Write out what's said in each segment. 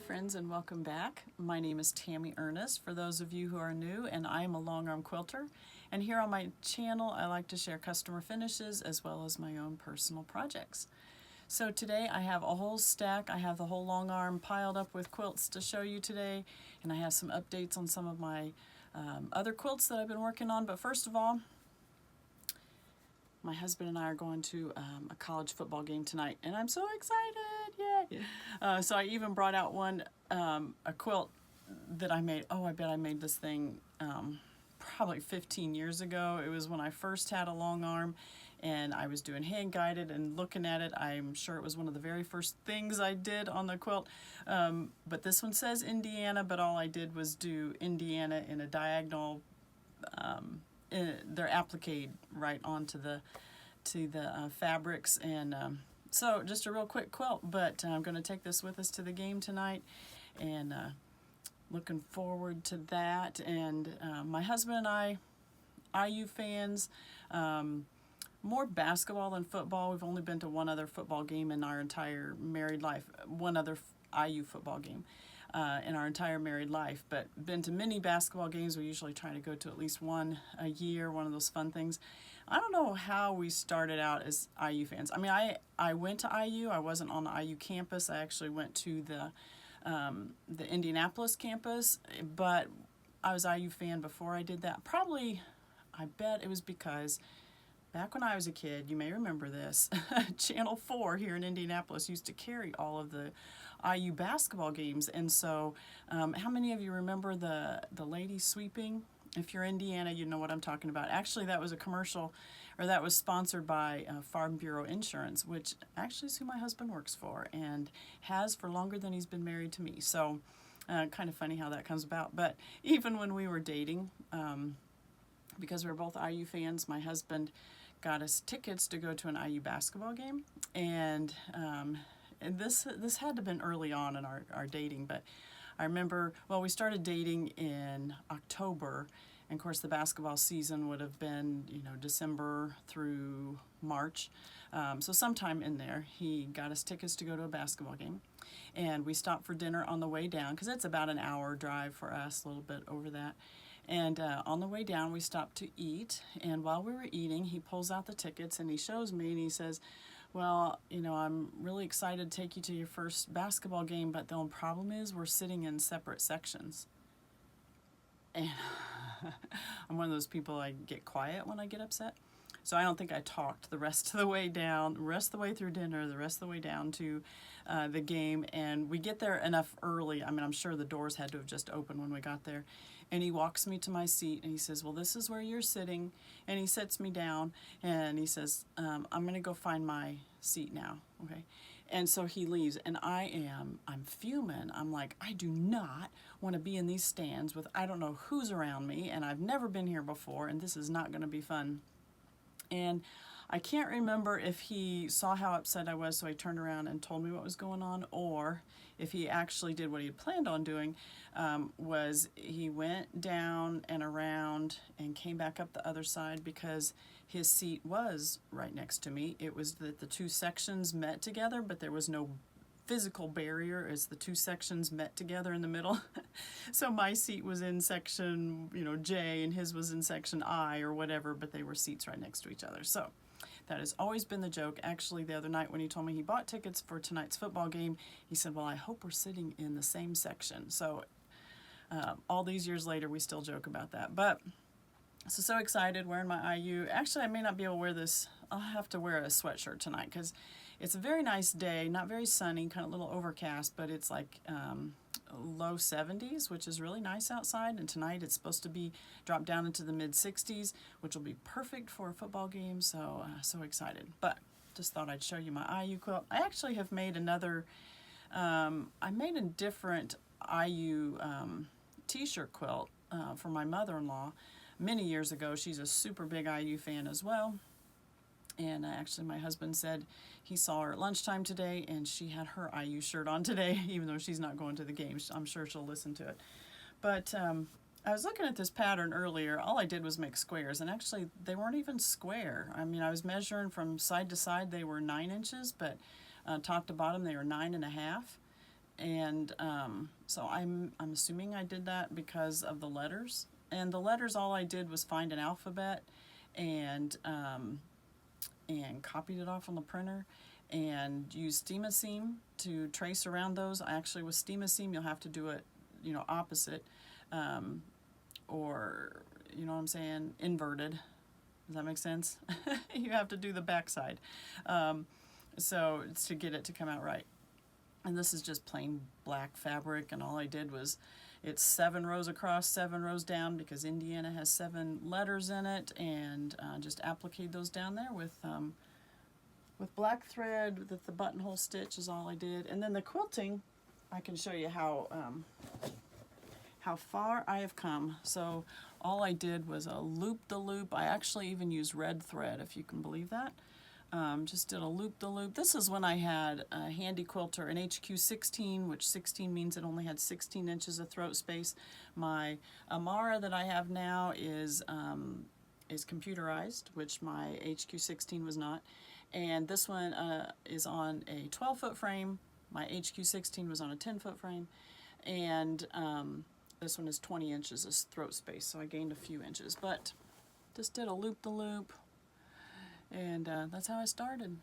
friends, and welcome back. My name is Tammy Ernest, for those of you who are new, and I am a longarm quilter. And here on my channel, I like to share customer finishes as well as my own personal projects. So today I have a whole stack. I have the whole longarm piled up with quilts to show you today, and I have some updates on some of my other quilts that I've been working on. But first of all, my husband and I are going to a college football game tonight, and I'm so excited! Yay! So I even brought out a quilt that I made. Oh, I bet I made this thing probably 15 years ago. It was when I first had a longarm, and I was doing hand guided and looking at it. I'm sure it was one of the very first things I did on the quilt. But this one says Indiana, but all I did was do Indiana in a diagonal. They're appliqued right onto the fabrics, and so just a real quick quilt, but I'm going to take this with us to the game tonight, and looking forward to that. And my husband and I, IU fans, more basketball than football. We've only been to one other football game in our entire married life, one other IU football game in our entire married life, but been to many basketball games. We usually try to go to at least one a year, one of those fun things. I don't know how we started out as IU fans. I mean, I went to IU. I wasn't on the IU campus. I actually went to the Indianapolis campus, but I was IU fan before I did that. Probably, I bet it was because back when I was a kid, you may remember this, Channel 4 here in Indianapolis used to carry all of the IU basketball games. And so how many of you remember the ladies sweeping? If you're Indiana, you know what I'm talking about. Actually, that was a commercial, or that was sponsored by Farm Bureau Insurance, which actually is who my husband works for and has for longer than he's been married to me. So kind of funny how that comes about. But even when we were dating, because we were both IU fans, my husband got us tickets to go to an IU basketball game. And this had to have been early on in our dating, but I remember, well, we started dating in October, and of course the basketball season would have been, December through March. So sometime in there, he got us tickets to go to a basketball game, and we stopped for dinner on the way down, because it's about an hour drive for us, a little bit over that. And on the way down, we stopped to eat, and while we were eating, he pulls out the tickets, and he shows me, and he says, well, I'm really excited to take you to your first basketball game, but the only problem is we're sitting in separate sections. And I'm one of those people, I get quiet when I get upset. So I don't think I talked the rest of the way down, the rest of the way through dinner, the rest of the way down to the game. And we get there enough early. I mean, I'm sure the doors had to have just opened when we got there. And he walks me to my seat, and he says, well, this is where you're sitting. And he sets me down, and he says, I'm going to go find my seat now, okay? And so he leaves, and I'm fuming. I'm like, I do not want to be in these stands with I don't know who's around me, and I've never been here before, and this is not going to be fun. And I can't remember if he saw how upset I was, so he turned around and told me what was going on, or if he actually did what he had planned on doing, was he went down and around and came back up the other side, because his seat was right next to me. It was that the two sections met together, but there was no physical barrier as the two sections met together in the middle. So my seat was in section, J, and his was in section I or whatever, but they were seats right next to each other. So that has always been the joke. Actually, the other night when he told me he bought tickets for tonight's football game, he said, well, I hope we're sitting in the same section. So all these years later, we still joke about that. But so excited, wearing my IU. Actually, I may not be able to wear this. I'll have to wear a sweatshirt tonight, because it's a very nice day, not very sunny, kind of a little overcast, but it's like low 70s, which is really nice outside. And tonight it's supposed to be dropped down into the mid 60s, which will be perfect for a football game. So so excited. But just thought I'd show you my IU quilt. I actually have made another. I made a different IU t-shirt quilt for my mother-in-law many years ago. She's a super big IU fan as well. And actually my husband said he saw her at lunchtime today, and she had her IU shirt on today, even though she's not going to the game. I'm sure she'll listen to it. But I was looking at this pattern earlier. All I did was make squares, and actually they weren't even square. I mean, I was measuring from side to side. They were 9 inches, but top to bottom they were 9.5. And so I'm assuming I did that because of the letters. And the letters, all I did was find an alphabet and copied it off on the printer and used Steam-A-Seam to trace around those. Actually, with Steam-A-Seam, you'll have to do it, you know, opposite, or, you know what I'm saying, inverted. Does that make sense? You have to do the backside. So it's to get it to come out right. And this is just plain black fabric, and all I did was, it's 7 rows across, 7 rows down, because Indiana has 7 letters in it, and just appliqued those down there with black thread. With the buttonhole stitch is all I did. And then the quilting, I can show you how far I have come. So all I did was a loop-the-loop. I actually even used red thread, if you can believe that. Just did a loop-the-loop. This is when I had a handy quilter, an HQ 16, which 16 means it only had 16 inches of throat space. My Amara that I have now is computerized, which my HQ 16 was not. And this one is on a 12-foot frame. My HQ 16 was on a 10-foot frame. And this one is 20 inches of throat space, so I gained a few inches. But just did a loop-the-loop. And that's how I started.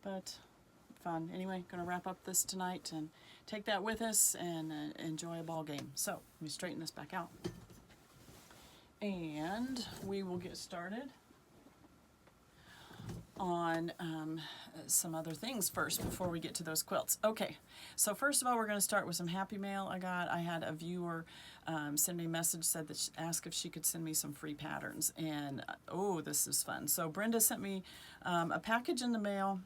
But fun. Anyway, gonna wrap up this tonight and take that with us and enjoy a ball game. So let me straighten this back out. And we will get started on some other things first before we get to those quilts. Okay, so first of all, we're going to start with some happy mail I got. I had a viewer send me a message, said that asked if she could send me some free patterns, and oh, this is fun. So Brenda sent me a package in the mail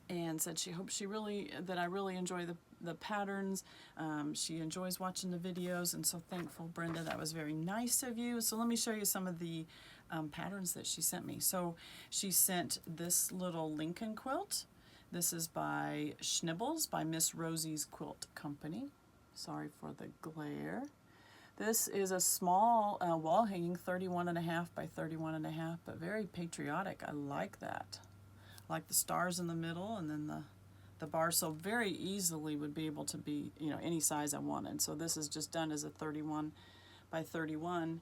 and said she hopes that I really enjoy the patterns. She enjoys watching the videos, and so thankful, Brenda. That was very nice of you. So let me show you some of the patterns that she sent me. So she sent this little Lincoln quilt. This is by Scribbles, by Miss Rosie's Quilt Company. Sorry for the glare. This is a small wall hanging, 31.5 by 31.5, but very patriotic. I like that. I like the stars in the middle, and then the bar, so very easily would be able to be, you know, any size I wanted. So this is just done as a 31 by 31.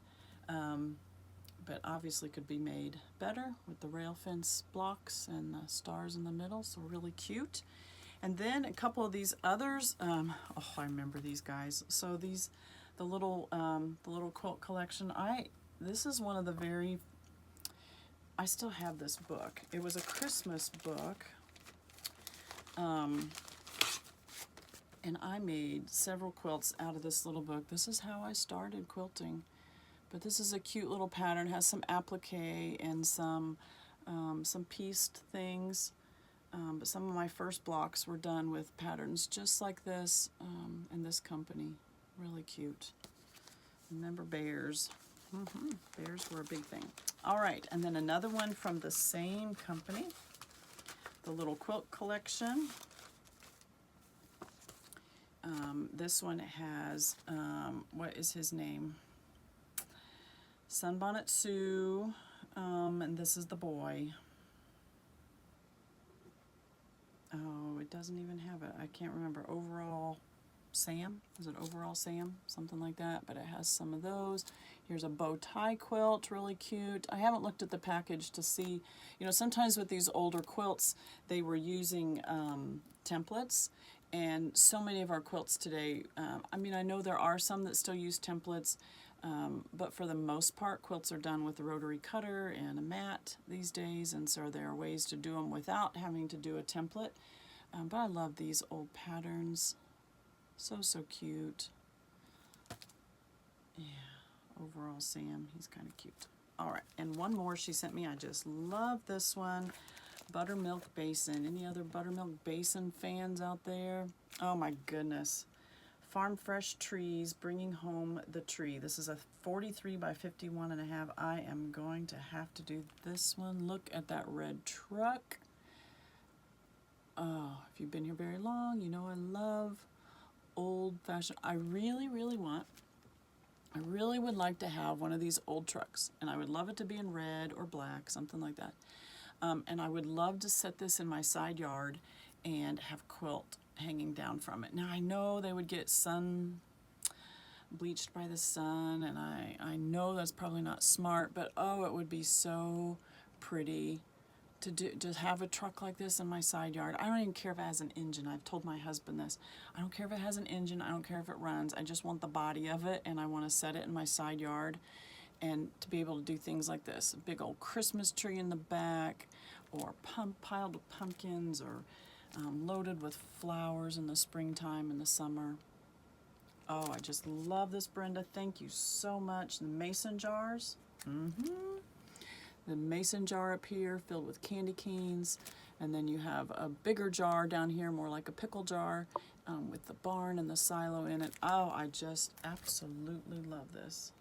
But obviously could be made better with the rail fence blocks and the stars in the middle, so really cute. And then a couple of these others, oh, I remember these guys. So these, the little quilt collection. This is one of the very, I still have this book. It was a Christmas book, and I made several quilts out of this little book. This is how I started quilting. But this is a cute little pattern. It has some applique and some pieced things. But some of my first blocks were done with patterns just like this, in this company. Really cute. Remember bears. Bears were a big thing. All right, and then another one from the same company, the little quilt collection. This one has, what is his name? Sunbonnet Sue, and this is the boy. Oh, it doesn't even have it. I can't remember. Overall Sam? Is it Overall Sam? Something like that, but it has some of those. Here's a bow tie quilt, really cute. I haven't looked at the package to see, you know, sometimes with these older quilts, they were using templates, and so many of our quilts today, I mean, I know there are some that still use templates, but for the most part, quilts are done with a rotary cutter and a mat these days, and so there are ways to do them without having to do a template. But I love these old patterns. So cute. Yeah, Overall Sam, he's kind of cute. All right, and one more she sent me. I just love this one. Buttermilk Basin. Any other Buttermilk Basin fans out there? Oh my goodness. Farm Fresh Trees, Bringing Home the Tree. This is a 43 by 51.5. I am going to have to do this one. Look at that red truck. Oh, if you've been here very long, you know I love old-fashioned. I really would like to have one of these old trucks, and I would love it to be in red or black, something like that. And I would love to set this in my side yard and have quilt hanging down from it. Now I know they would get bleached by the sun, and I know that's probably not smart, but oh, it would be so pretty to have a truck like this in my side yard. I don't even care if it has an engine. I've told my husband this. I don't care if it has an engine. I don't care if it runs. I just want the body of it, and I want to set it in my side yard and to be able to do things like this. A big old Christmas tree in the back, or piled with pumpkins, or loaded with flowers in the springtime and the summer. Oh, I just love this, Brenda. Thank you so much. The mason jars. The mason jar up here filled with candy canes, and then you have a bigger jar down here, more like a pickle jar, with the barn and the silo in it. Oh, I just absolutely love this.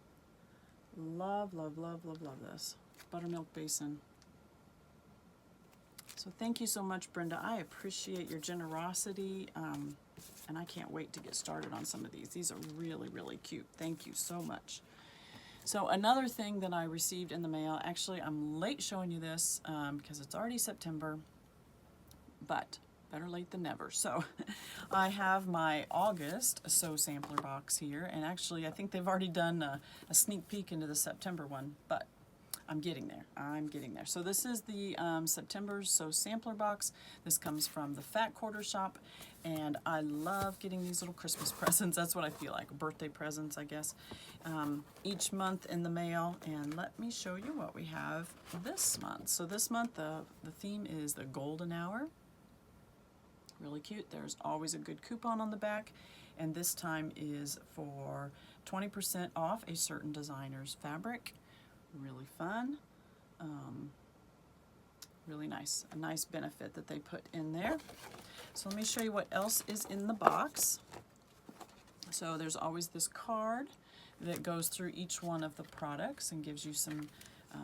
Love, love, love, love, love this. Buttermilk basin. So thank you so much, Brenda. I appreciate your generosity, and I can't wait to get started on some of these. These are really, really cute. Thank you so much. So another thing that I received in the mail, actually I'm late showing you this because it's already September, but better late than never. So I have my August sew sampler box here, and actually I think they've already done a sneak peek into the September one, but I'm getting there. I'm getting there. So this is the September Sew Sampler box. This comes from the Fat Quarter Shop, and I love getting these little Christmas presents. That's what I feel like, birthday presents, I guess, each month in the mail. And let me show you what we have this month. So this month, the theme is the Golden Hour. Really cute. There's always a good coupon on the back, and this time is for 20% off a certain designer's fabric. Really fun, really nice, a nice benefit that they put in there. So let me show you what else is in the box. So there's always this card that goes through each one of the products and gives you some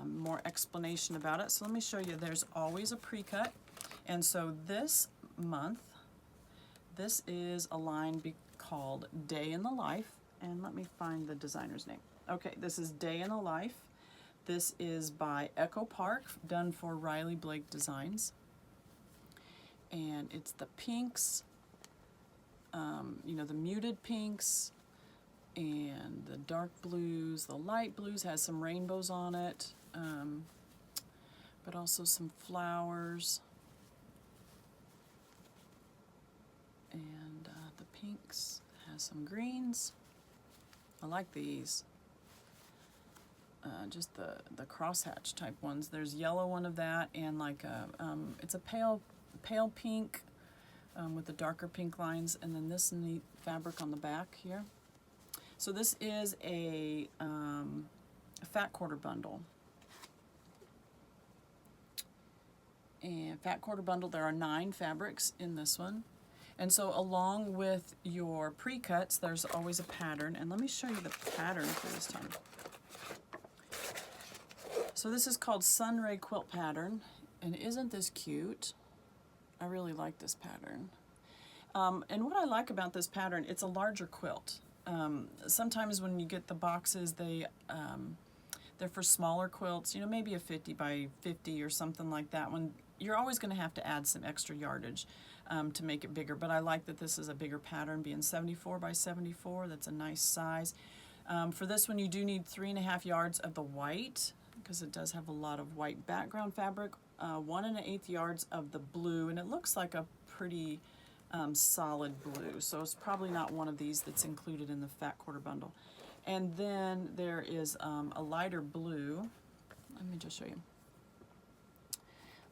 more explanation about it. So let me show you, there's always a pre-cut, and so this month, this is a line called Day in the Life, and let me find the designer's name. Okay, this is Day in the Life. This is by Echo Park, done for Riley Blake Designs. And it's the pinks, you know, the muted pinks, and the dark blues. The light blues has some rainbows on it, but also some flowers. And the pinks has some greens. I like these. Just the crosshatch type ones. There's yellow one of that, and like a it's a pale pink with the darker pink lines, and then this neat fabric on the back here. So this is a Fat Quarter bundle. And Fat Quarter bundle, there are 9 fabrics in this one. And so along with your pre-cuts, there's always a pattern. And let me show you the pattern for this time. So this is called Sunray quilt pattern, and isn't this cute? I really like this pattern. And what I like about this pattern, it's a larger quilt. Sometimes when you get the boxes, they're for smaller quilts, you know, maybe a 50 by 50 or something like that one. You're always going to have to add some extra yardage to make it bigger, but I like that this is a bigger pattern, being 74 by 74. That's a nice size. For this one, you do need 3.5 yards of the white, because it does have a lot of white background fabric, 1 1/8 yards of the blue, and it looks like a pretty solid blue, so it's probably not one of these that's included in the Fat Quarter bundle. And then there is a lighter blue. Let me just show you.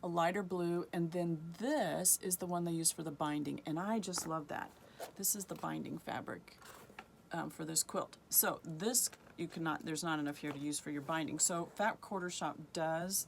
A lighter blue, and then this is the one they use for the binding, and I just love that. This is the binding fabric for this quilt. So this, you cannot, there's not enough here to use for your binding. So Fat Quarter Shop does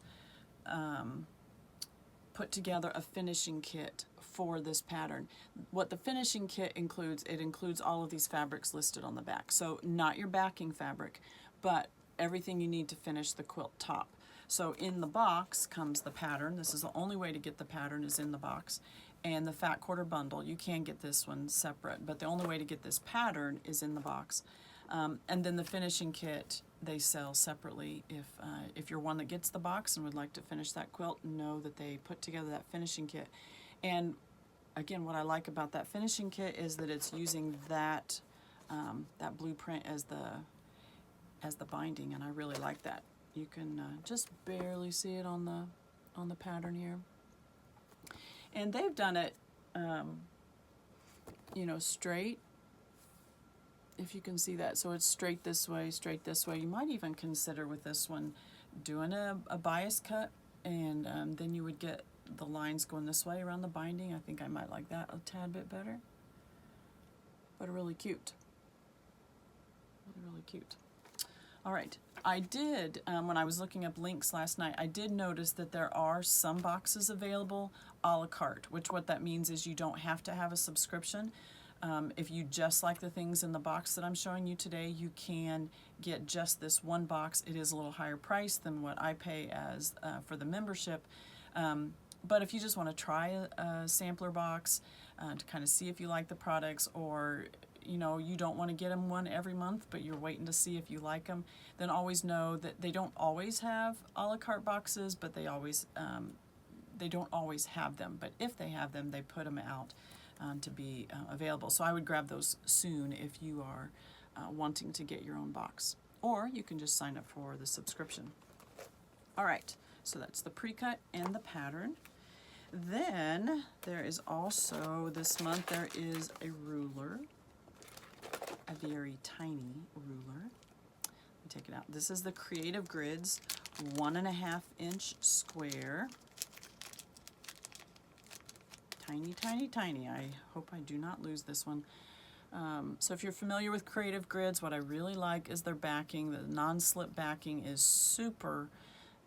put together a finishing kit for this pattern. What the finishing kit includes, it includes all of these fabrics listed on the back. So not your backing fabric, but everything you need to finish the quilt top. So in the box comes the pattern. This is the only way to get the pattern, is in the box. And the Fat Quarter bundle, you can get this one separate, but the only way to get this pattern is in the box. And then the finishing kit they sell separately. If you're one that gets the box and would like to finish that quilt, know that they put together that finishing kit. And again, what I like about that finishing kit is that it's using that that blueprint as the binding, and I really like that. You can just barely see it on the pattern here. And they've done it, you know, straight, if you can see that. So it's straight this way, straight this way. You might even consider with this one doing a bias cut, and then you would get the lines going this way around the binding. I think I might like that a tad bit better. But really cute. Really cute. All right. I did, when I was looking up links last night, I did notice that there are some boxes available a la carte, which what that means is you don't have to have a subscription. If you just like the things in the box that I'm showing you today, you can get just this one box. It is a little higher price than what I pay as for the membership. But if you just want to try a sampler box to kind of see if you like the products, or you know, you don't want to get them one every month, but you're waiting to see if you like them, then always know that they don't always have a la carte boxes, but they don't always have them. But if they have them, they put them out to be available. So I would grab those soon if you are wanting to get your own box. Or you can just sign up for the subscription. All right, so that's the pre-cut and the pattern. Then there is also, this month, there is a ruler, a very tiny ruler. Let me take it out. This is the Creative Grids 1.5 inch square. Tiny, tiny, tiny. I hope I do not lose this one. So if you're familiar with Creative Grids, what I really like is their backing. The non-slip backing is super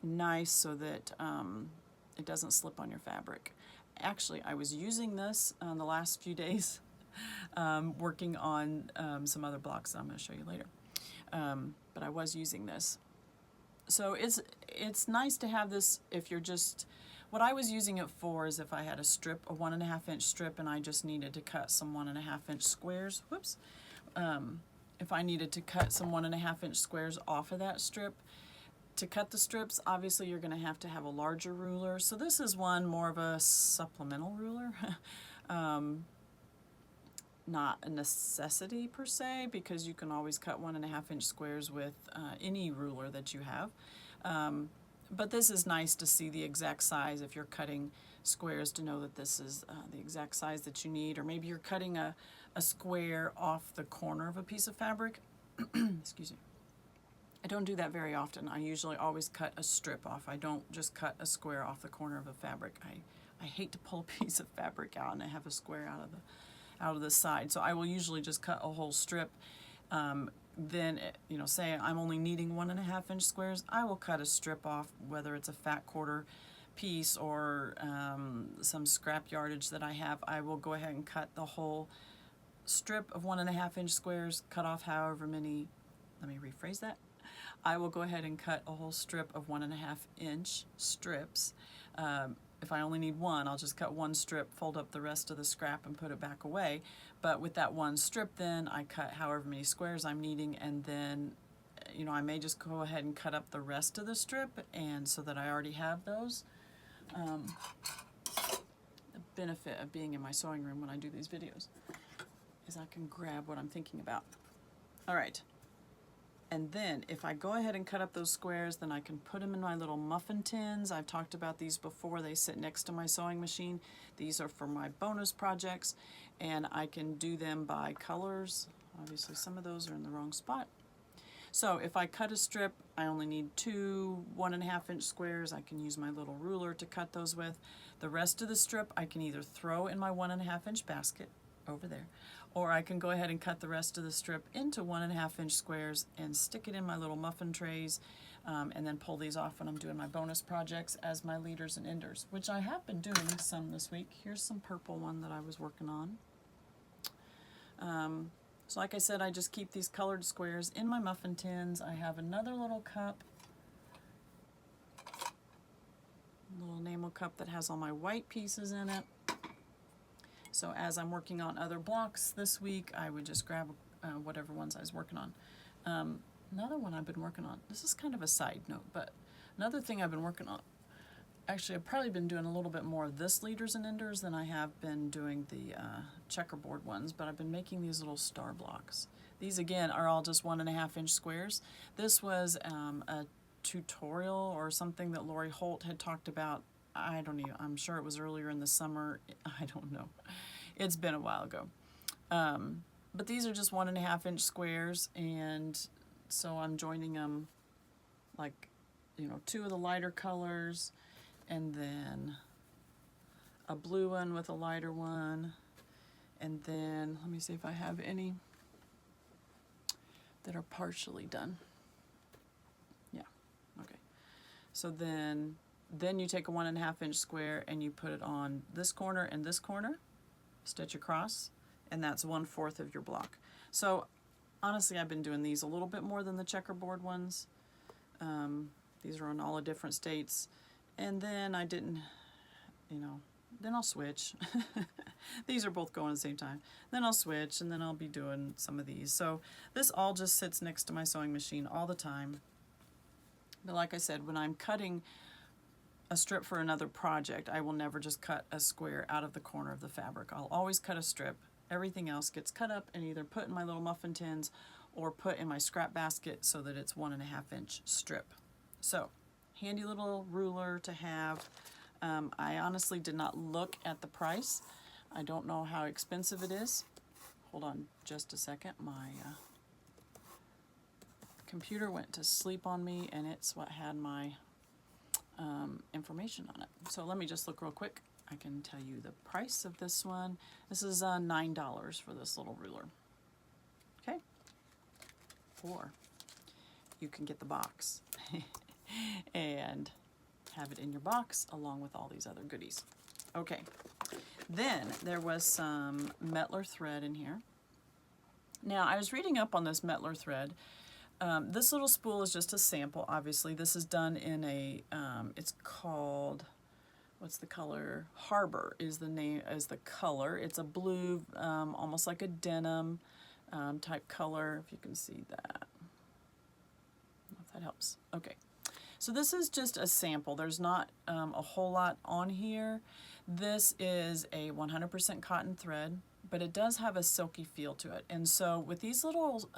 nice so that it doesn't slip on your fabric. Actually, I was using this the last few days, working on some other blocks that I'm going to show you later. But I was using this. So it's nice to have this if you're just, what I was using it for is if I had a strip, a 1.5 inch strip, and I just needed to cut some 1.5 inch squares, whoops. If I needed to cut some 1.5 inch squares off of that strip, to cut the strips, obviously you're going to have a larger ruler. So this is one more of a supplemental ruler. Not a necessity per se, because you can always cut 1.5 inch squares with any ruler that you have. But this is nice to see the exact size if you're cutting squares, to know that this is the exact size that you need. Or maybe you're cutting a square off the corner of a piece of fabric. Excuse me. I don't do that very often. I usually always cut a strip off. I don't just cut a square off the corner of a fabric. I hate to pull a piece of fabric out and I have a square out of the side. So I will usually just cut a whole strip. Then, you know, say I'm only needing 1.5 inch squares, I will cut a strip off, whether it's a fat quarter piece or some scrap yardage that I have. I will go ahead and cut the whole strip of 1.5 inch squares, cut off however many, let me rephrase that. I will go ahead and cut a whole strip of 1.5 inch strips. If I only need one, I'll just cut one strip, fold up the rest of the scrap and put it back away. But with that one strip, then I cut however many squares I'm needing, and then, you know, I may just go ahead and cut up the rest of the strip, and so that I already have those. The benefit of being in my sewing room when I do these videos is I can grab what I'm thinking about. All right. And then if I go ahead and cut up those squares, then I can put them in my little muffin tins. I've talked about these before. They sit next to my sewing machine. These are for my bonus projects, and I can do them by colors. Obviously some of those are in the wrong spot. So if I cut a strip, I only need two 1.5 inch squares. I can use my little ruler to cut those with. The rest of the strip I can either throw in my 1.5 inch basket over there, or I can go ahead and cut the rest of the strip into 1.5 inch squares and stick it in my little muffin trays, and then pull these off when I'm doing my bonus projects as my leaders and enders, which I have been doing some this week. Here's some purple one that I was working on. So like I said, I just keep these colored squares in my muffin tins. I have another little cup, little enamel cup that has all my white pieces in it. So as I'm working on other blocks this week, I would just grab whatever ones I was working on. Another one I've been working on, this is kind of a side note, but another thing I've been working on, Actually, I've probably been doing a little bit more of this leaders and enders than I have been doing the checkerboard ones, but I've been making these little star blocks. These again are all just 1.5 inch squares. This was a tutorial or something that Lori Holt had talked about. I don't even, I'm sure it was earlier in the summer. I don't know. It's been a while ago. But these are just 1.5 inch squares, and so I'm joining them like, you know, 2 of the lighter colors, and then a blue one with a lighter one, and then let me see if I have any that are partially done. Yeah, okay. So then you take a 1.5 inch square and you put it on this corner and this corner, stitch across, and that's 1/4 of your block. So honestly, I've been doing these a little bit more than the checkerboard ones. These are on all the different states. And then I didn't, you know, then I'll switch. These are both going at the same time. Then I'll switch, and then I'll be doing some of these. So this all just sits next to my sewing machine all the time. But like I said, when I'm cutting a strip for another project, I will never just cut a square out of the corner of the fabric. I'll always cut a strip. Everything else gets cut up and either put in my little muffin tins or put in my scrap basket so that it's 1.5 inch strip. So, handy little ruler to have. I honestly did not look at the price. I don't know how expensive it is. Hold on just a second. My computer went to sleep on me, and it's what had my information on it. So let me just look real quick. I can tell you the price of this one. This is $9 for this little ruler. Okay? Or you can get the box and have it in your box along with all these other goodies. Okay, then there was some Mettler thread in here. Now, I was reading up on this Mettler thread. This little spool is just a sample, obviously. This is done in a, it's called, what's the color? Harbor is the name, is the color. It's a blue, almost like a denim type color, if you can see that. I don't know if that helps. Okay. So this is just a sample. There's not a whole lot on here. This is a 100% cotton thread, but it does have a silky feel to it. And so with these little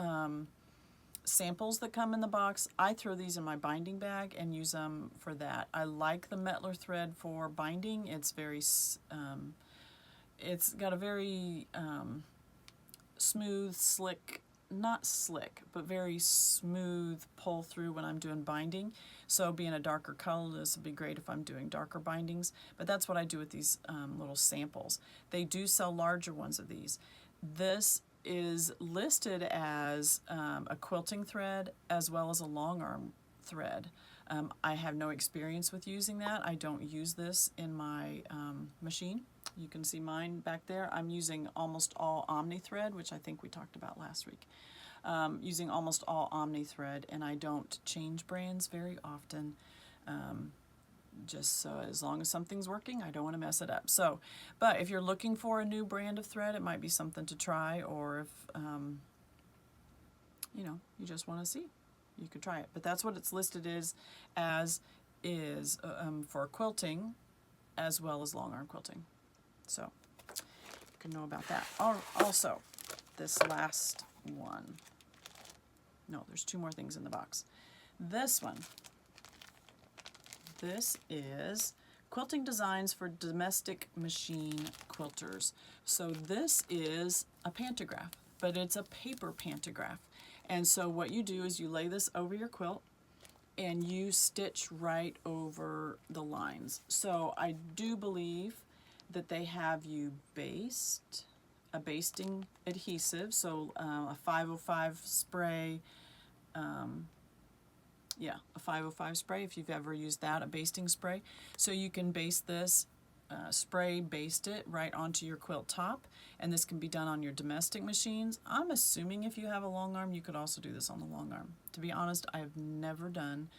samples that come in the box, I throw these in my binding bag and use them for that. I like the Mettler thread for binding. It's very, it's got a very smooth, slick, not slick, but very smooth pull through when I'm doing binding. So being a darker color, this would be great if I'm doing darker bindings, but that's what I do with these little samples. They do sell larger ones of these. This is listed as a quilting thread as well as a long arm thread. I have no experience with using that. I don't use this in my machine. You can see mine back there. I'm using almost all Omni thread, which I think we talked about last week. Using almost all Omni thread, and I don't change brands very often. Just so as long as something's working, I don't want to mess it up. So, but if you're looking for a new brand of thread, it might be something to try, or if, you know, you just want to see, you could try it. But that's what it's listed as is for quilting as well as long arm quilting. So, you can know about that. Also, this last one. No, there's 2 more things in the box. This one. This is Quilting Designs for Domestic Machine Quilters. So this is a pantograph, but it's a paper pantograph. And so what you do is you lay this over your quilt and you stitch right over the lines. So I do believe that they have you baste, a basting adhesive, so a 505 spray, yeah, a 505 spray, if you've ever used that, a basting spray. So you can baste this, baste it right onto your quilt top, and this can be done on your domestic machines. I'm assuming if you have a long arm, you could also do this on the long arm. To be honest, I have never done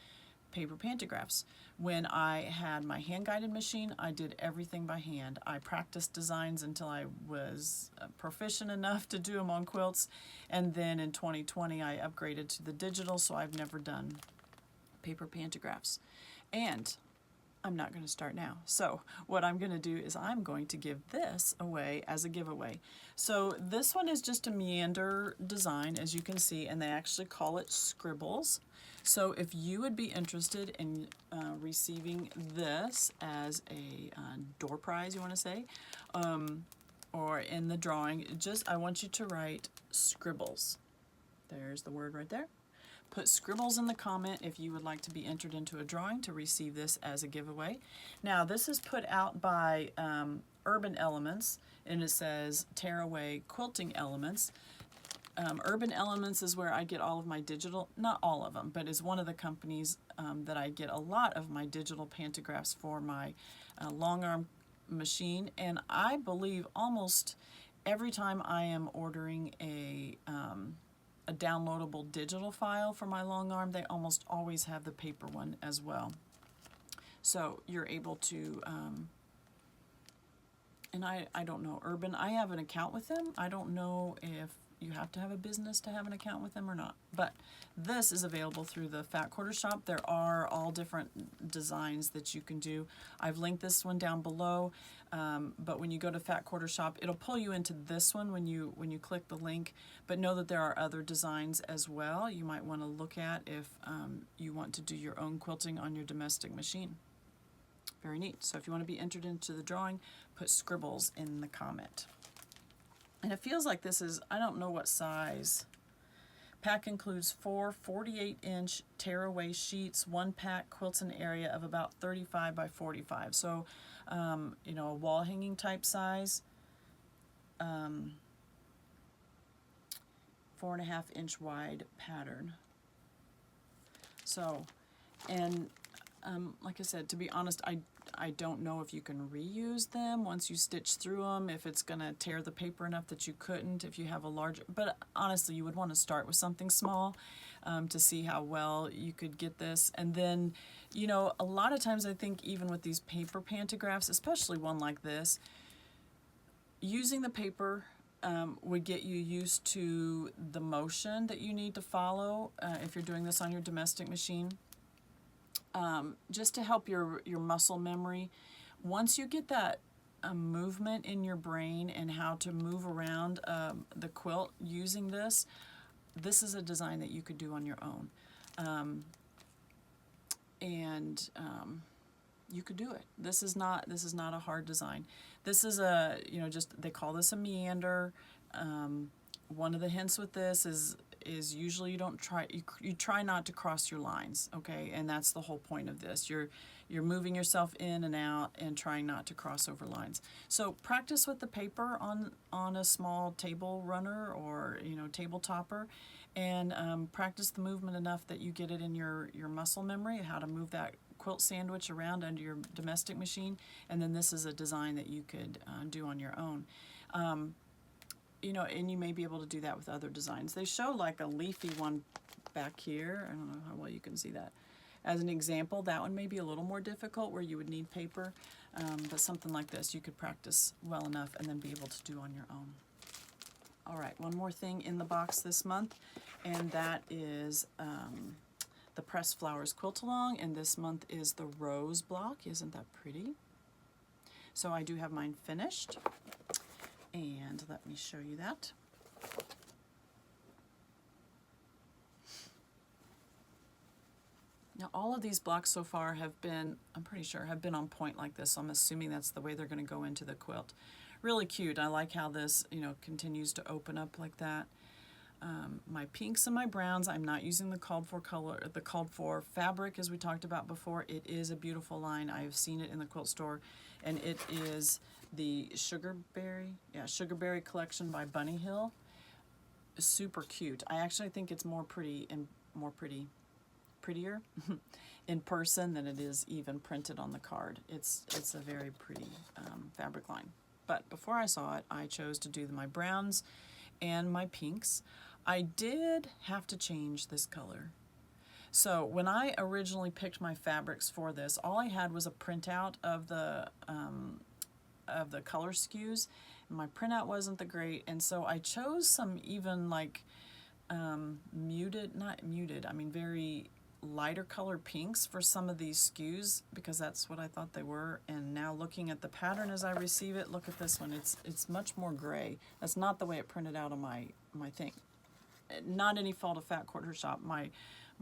paper pantographs. When I had my hand-guided machine, I did everything by hand. I practiced designs until I was proficient enough to do them on quilts, and then in 2020 I upgraded to the digital, so I've never done paper pantographs. And I'm not going to start now. So what I'm going to do is I'm going to give this away as a giveaway. So this one is just a meander design, as you can see, and they actually call it Scribbles. So if you would be interested in receiving this as a door prize, you want to say, or in the drawing, I want you to write Scribbles. There's the word right there. Put Scribbles in the comment if you would like to be entered into a drawing to receive this as a giveaway. Now this is put out by Urban Elements, and it says Tearaway Quilting Elements. Urban Elements is where I get all of my digital, not all of them, but is one of the companies that I get a lot of my digital pantographs for my Longarm machine. And I believe almost every time I am ordering a downloadable digital file for my Longarm, they almost always have the paper one as well. So you're able to, and I don't know, Urban, I have an account with them. I don't know if you have to have a business to have an account with them or not, but this is available through the Fat Quarter Shop. There are all different designs that you can do. I've linked this one down below, but when you go to Fat Quarter Shop, it'll pull you into this one when you click the link, but know that there are other designs as well you might want to look at if you want to do your own quilting on your domestic machine. Very neat. So if you want to be entered into the drawing, put Scribbles in the comment. And it feels like this is, I don't know what size. Pack includes 4 48-inch tearaway sheets. One pack quilts an area of about 35 by 45. So, you know, a wall hanging type size. 4.5-inch wide pattern. So, and like I said, to be honest, I don't know if you can reuse them once you stitch through them, if it's going to tear the paper enough that you couldn't, if you have a large, but honestly, you would want to start with something small to see how well you could get this. And then, you know, a lot of times I think even with these paper pantographs, especially one like this, using the paper would get you used to the motion that you need to follow if you're doing this on your domestic machine. Just to help your muscle memory. Once you get that movement in your brain and how to move around the quilt using this, this is a design that you could do on your own. You could do it. This is not a hard design. This is a, you know, just, they call this a meander. One of the hints with this is usually you don't try, you try not to cross your lines, okay? And that's the whole point of this. You're moving yourself in and out and trying not to cross over lines. So practice with the paper on a small table runner or, you know, table topper, and practice the movement enough that you get it in your muscle memory, how to move that quilt sandwich around under your domestic machine. And then this is a design that you could do on your own. You know, and you may be able to do that with other designs. They show like a leafy one back here. I don't know how well you can see that. As an example, that one may be a little more difficult where you would need paper, but something like this you could practice well enough and then be able to do on your own. All right, one more thing in the box this month, and that is the Pressed Flowers QAL, and this month is the Rose block. Isn't that pretty? So I do have mine finished. And let me show you that. Now all of these blocks so far have been, I'm pretty sure, have been on point like this. So I'm assuming that's the way they're going to go into the quilt. Really cute. I like how this, you know, continues to open up like that. My pinks and my browns, I'm not using the called for color, the called for fabric as we talked about before. It is a beautiful line. I have seen it in the quilt store, and it is the Sugarberry collection by Bunny Hill. Super cute. I actually think it's more pretty and prettier in person than it is even printed on the card. It's a very pretty fabric line. But before I saw it, I chose to do my browns and my pinks. I did have to change this color. So when I originally picked my fabrics for this, all I had was a printout of the color skews. My printout wasn't the great, and so I chose some even like muted, not muted, I mean very lighter color pinks for some of these SKUs because that's what I thought they were. And now looking at the pattern as I receive it, look at this one. It's much more gray. That's not the way it printed out on my thing. Not any fault of Fat Quarter Shop. My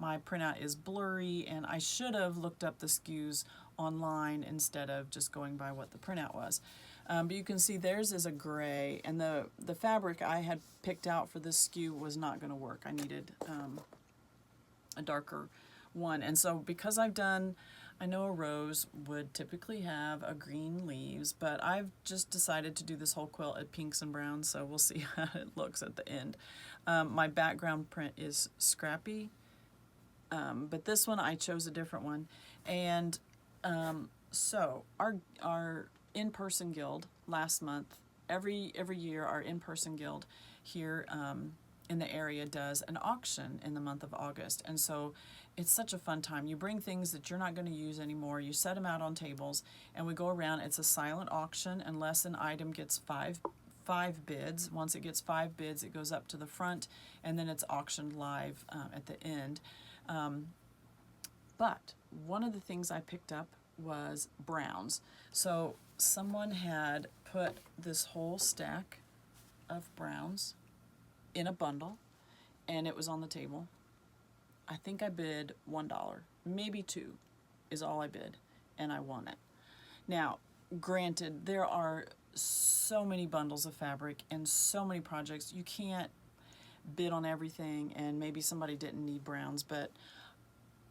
printout is blurry, and I should have looked up the SKUs online instead of just going by what the printout was. But you can see theirs is a gray, and the fabric I had picked out for this SKU was not going to work. I needed a darker one. And so because I know a rose would typically have a green leaves, but I've just decided to do this whole quilt at pinks and browns, so we'll see how it looks at the end. My background print is Scrappy, but this one I chose a different one. And so our in-person guild last month, every year our in-person guild here in the area does an auction in the month of August. And so it's such a fun time. You bring things that you're not going to use anymore, you set them out on tables, and we go around. It's a silent auction unless an item gets five bids. Once it gets 5 bids, it goes up to the front, and then it's auctioned live at the end. But one of the things I picked up was browns. So someone had put this whole stack of browns in a bundle, and it was on the table. I think I bid $1, maybe $2 is all I bid, and I won it. Now, granted, there are so many bundles of fabric and so many projects. You can't bid on everything, and maybe somebody didn't need browns, but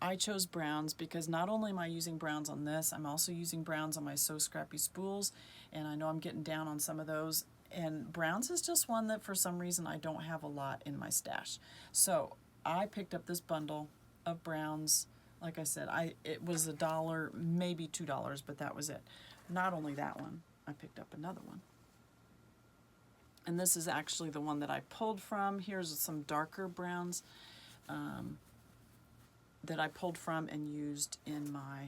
I chose browns because not only am I using browns on this, I'm also using browns on my So Scrappy Spools, and I know I'm getting down on some of those. And browns is just one that for some reason I don't have a lot in my stash. So I picked up this bundle of browns. Like I said, it was $1, maybe $2, but that was it. Not only that one, I picked up another one. And this is actually the one that I pulled from. Here's some darker browns that I pulled from and used in my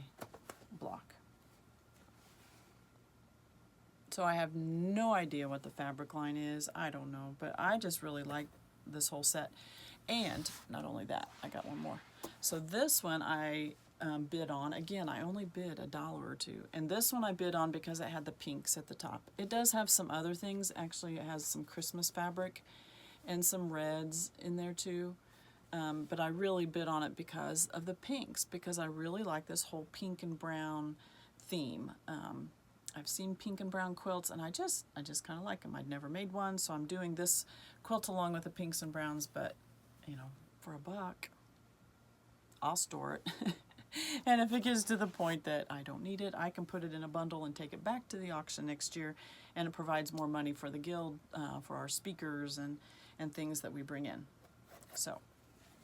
block. So I have no idea what the fabric line is. I don't know, but I just really like this whole set. And not only that, I got one more. So this one I bid on. Again, I only bid $1 or $2. And this one I bid on because it had the pinks at the top. It does have some other things. Actually, it has some Christmas fabric and some reds in there too. But I really bid on it because of the pinks, because I really like this whole pink and brown theme. I've seen pink and brown quilts, and I just kind of like them. I'd never made one, so I'm doing this quilt along with the pinks and browns, but, you know, for $1, I'll store it. And if it gets to the point that I don't need it, I can put it in a bundle and take it back to the auction next year, and it provides more money for the guild, for our speakers and things that we bring in. So,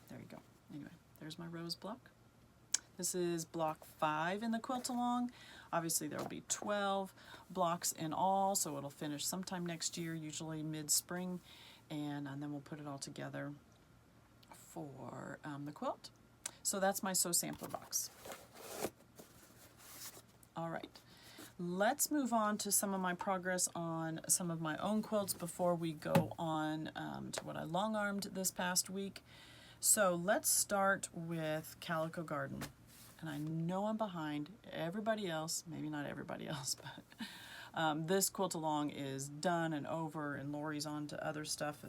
there you go. Anyway, there's my rose block. This is block 5 in the quilt along. Obviously there will be 12 blocks in all, so it'll finish sometime next year, usually mid-spring, and then we'll put it all together for the quilt. So that's my Sew Sampler box. All right, let's move on to some of my progress on some of my own quilts before we go on to what I long-armed this past week. So let's start with Calico Garden. And I know I'm behind everybody else, maybe not everybody else, but this quilt along is done and over, and Lori's on to other stuff.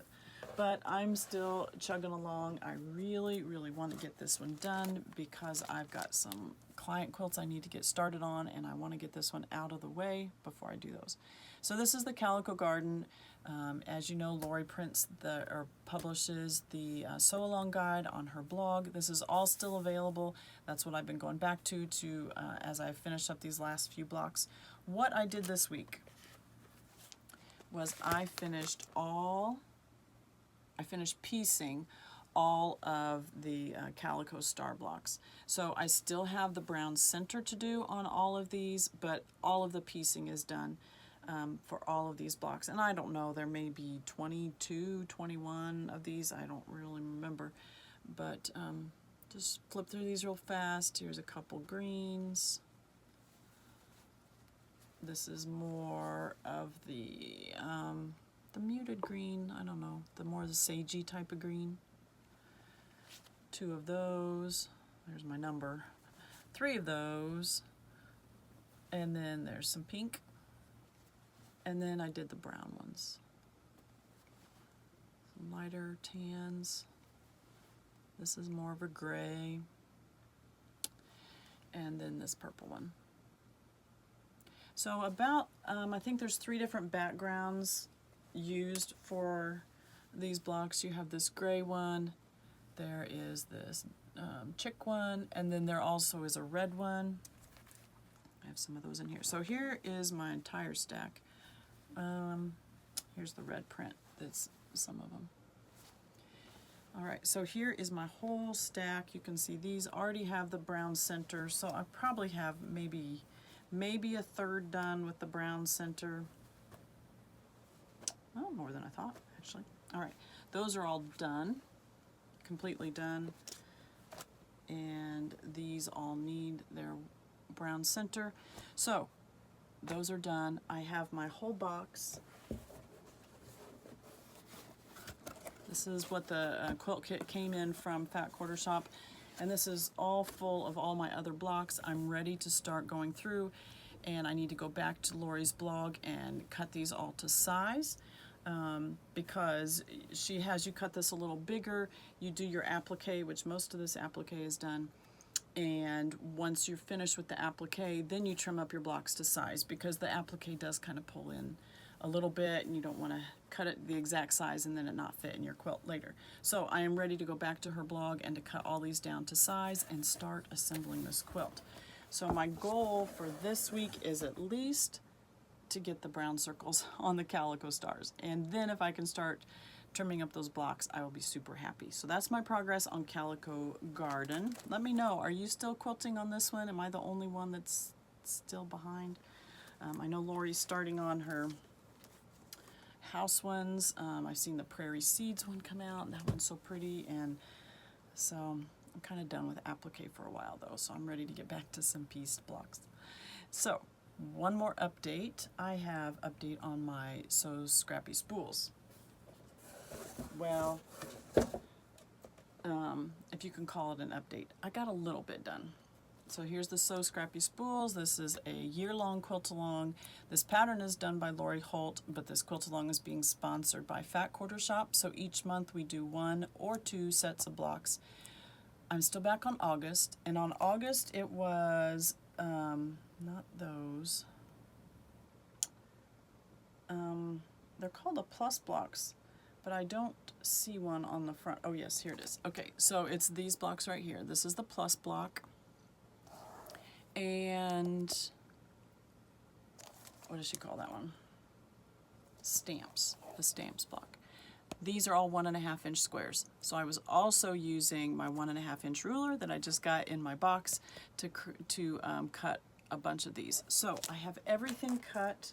But I'm still chugging along. I really, really want to get this one done because I've got some client quilts I need to get started on, and I want to get this one out of the way before I do those. So this is the Calico Garden. As you know, Lori publishes the sew along guide on her blog. This is all still available. That's what I've been going back to as I finish up these last few blocks. What I did this week was I finished piecing all of the Calico star blocks. So I still have the brown center to do on all of these, but all of the piecing is done for all of these blocks. And I don't know, there may be 22, 21 of these, I don't really remember. But just flip through these real fast. Here's a couple greens. This is more of the muted green, I don't know, the more the sagey type of green. 2 of those. there's my number, 3 of those, and then there's some pink, and then I did the brown ones. Some lighter tans. This is more of a gray, and then this purple one. So about, I think there's 3 different backgrounds used for these blocks. You have this gray one, there is this chick one, and then there also is a red one. I have some of those in here. So here is my entire stack. Here's the red print, that's some of them. All right, so here is my whole stack. You can see these already have the brown center, so I probably have maybe a third done with the brown center. Oh, more than I thought, actually. All right, those are all done, completely done. And these all need their brown center. So those are done. I have my whole box. This is what the quilt kit came in from Fat Quarter Shop, and this is all full of all my other blocks. I'm ready to start going through, and I need to go back to Lori's blog and cut these all to size, because she has you cut this a little bigger. You do your applique, which most of this applique is done, and once you're finished with the applique, then you trim up your blocks to size, because the applique does kind of pull in a little bit, and you don't want to cut it the exact size and then it not fit in your quilt later. So I am ready to go back to her blog and to cut all these down to size and start assembling this quilt. So my goal for this week is at least to get the brown circles on the calico stars, and then if I can start trimming up those blocks, I will be super happy. So that's my progress on Calico Garden. Let me know, are you still quilting on this one? Am I the only one that's still behind? I know Lori's starting on her house ones. I've seen the Prairie Seeds one come out, and that one's so pretty, and so I'm kind of done with applique for a while though, so I'm ready to get back to some pieced blocks. So one more update. I have update on my Scrappy Spools. Well, if you can call it an update, I got a little bit done. So here's the Scrappy Spools. This is a year-long quilt-along. This pattern is done by Lori Holt, but this quilt-along is being sponsored by Fat Quarter Shop. So each month we do 1 or 2 sets of blocks. I'm still back on August, and on August it was, not those. They're called the plus blocks, but I don't see one on the front. Oh yes, here it is. Okay, so it's these blocks right here. This is the plus block. And what does she call that one? Stamps, the stamps block. These are all 1.5 inch squares. So I was also using my 1.5 inch ruler that I just got in my box to cut a bunch of these. So I have everything cut,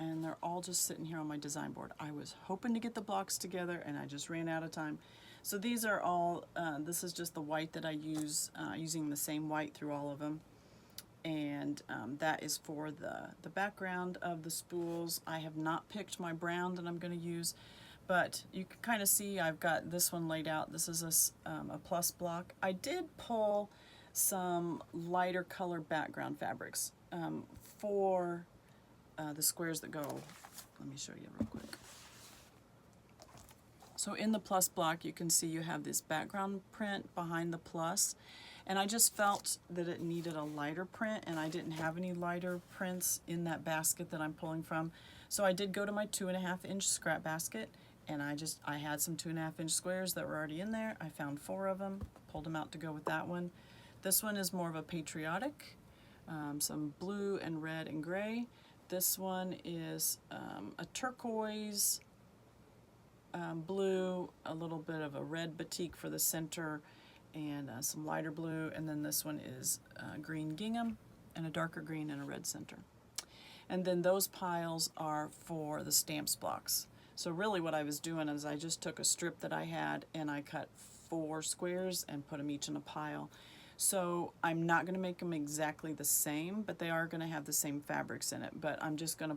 and they're all just sitting here on my design board. I was hoping to get the blocks together, and I just ran out of time. So these are all, this is just the white that I use, using the same white through all of them. And that is for the background of the spools. I have not picked my brown that I'm going to use, but you can kind of see I've got this one laid out. This is a plus block. I did pull some lighter color background fabrics for the squares that go. Let me show you real quick. So in the plus block, you can see you have this background print behind the plus, and I just felt that it needed a lighter print, and I didn't have any lighter prints in that basket that I'm pulling from. So I did go to my 2.5 inch scrap basket, and I had some 2.5 inch squares that were already in there. I found 4 of them, pulled them out to go with that one. This one is more of a patriotic, some blue and red and gray. This one is a turquoise, blue, a little bit of a red batik for the center, and some lighter blue, and then this one is green gingham and a darker green and a red center. And then those piles are for the stamps blocks. So really what I was doing is I just took a strip that I had and I cut 4 squares and put them each in a pile. So I'm not going to make them exactly the same, but they are going to have the same fabrics in it. But I'm just going to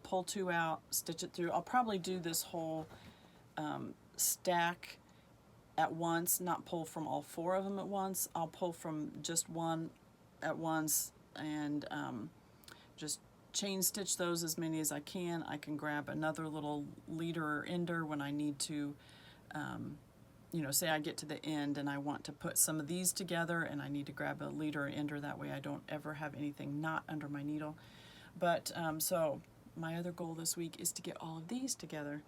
pull 2 out, stitch it through. I'll probably do this whole stack at once, not pull from all 4 of them at once. I'll pull from just one at once and just chain stitch those as many as I can. I can grab another little leader or ender when I need to, you know, say I get to the end and I want to put some of these together and I need to grab a leader or ender. That way I don't ever have anything not under my needle. But so my other goal this week is to get all of these together.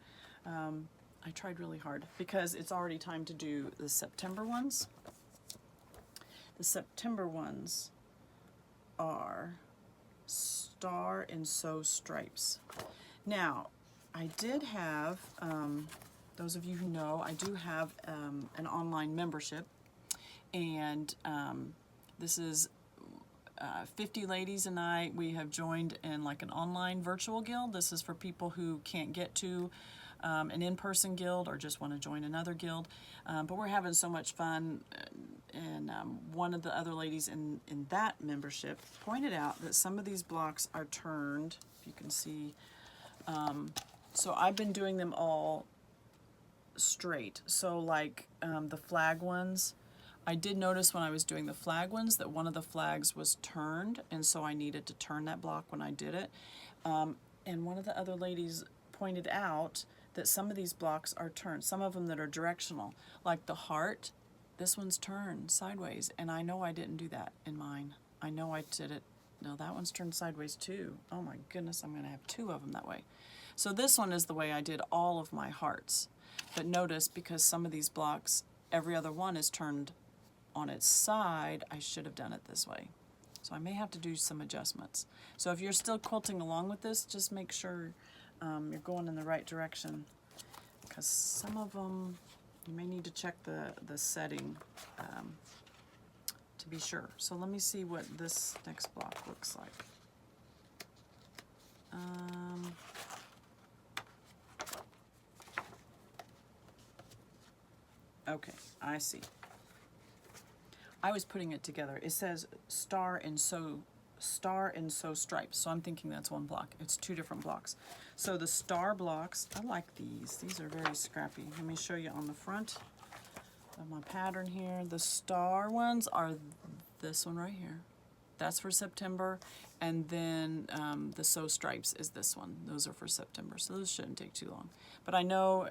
I tried really hard because it's already time to do the September ones. The September ones are Star and Sew Stripes. Now, I did have, those of you who know, I do have an online membership, and this is 50 ladies and I, we have joined in like an online virtual guild. This is for people who can't get to an in-person guild or just want to join another guild. But we're having so much fun, and one of the other ladies in that membership pointed out that some of these blocks are turned, if you can see. So I've been doing them all straight. So like the flag ones, I did notice when I was doing the flag ones that one of the flags was turned, and so I needed to turn that block when I did it. And one of the other ladies pointed out that some of these blocks are turned, some of them that are directional, like the heart, this one's turned sideways, and I know I didn't do that in mine. I know I did it, no, that one's turned sideways too. Oh my goodness, I'm gonna have 2 of them that way. So this one is the way I did all of my hearts. But notice, because some of these blocks, every other one is turned on its side, I should have done it this way. So I may have to do some adjustments. So if you're still quilting along with this, just make sure you're going in the right direction, because some of them, you may need to check the setting to be sure. So let me see what this next block looks like. Okay, I see. I was putting it together. It says Star and Sew Stripes. So I'm thinking that's one block. It's 2 different blocks. So the star blocks, I like these. These are very scrappy. Let me show you on the front of my pattern here. The star ones are this one right here. That's for September. And then the Sew Stripes is this one. Those are for September. So those shouldn't take too long. But I know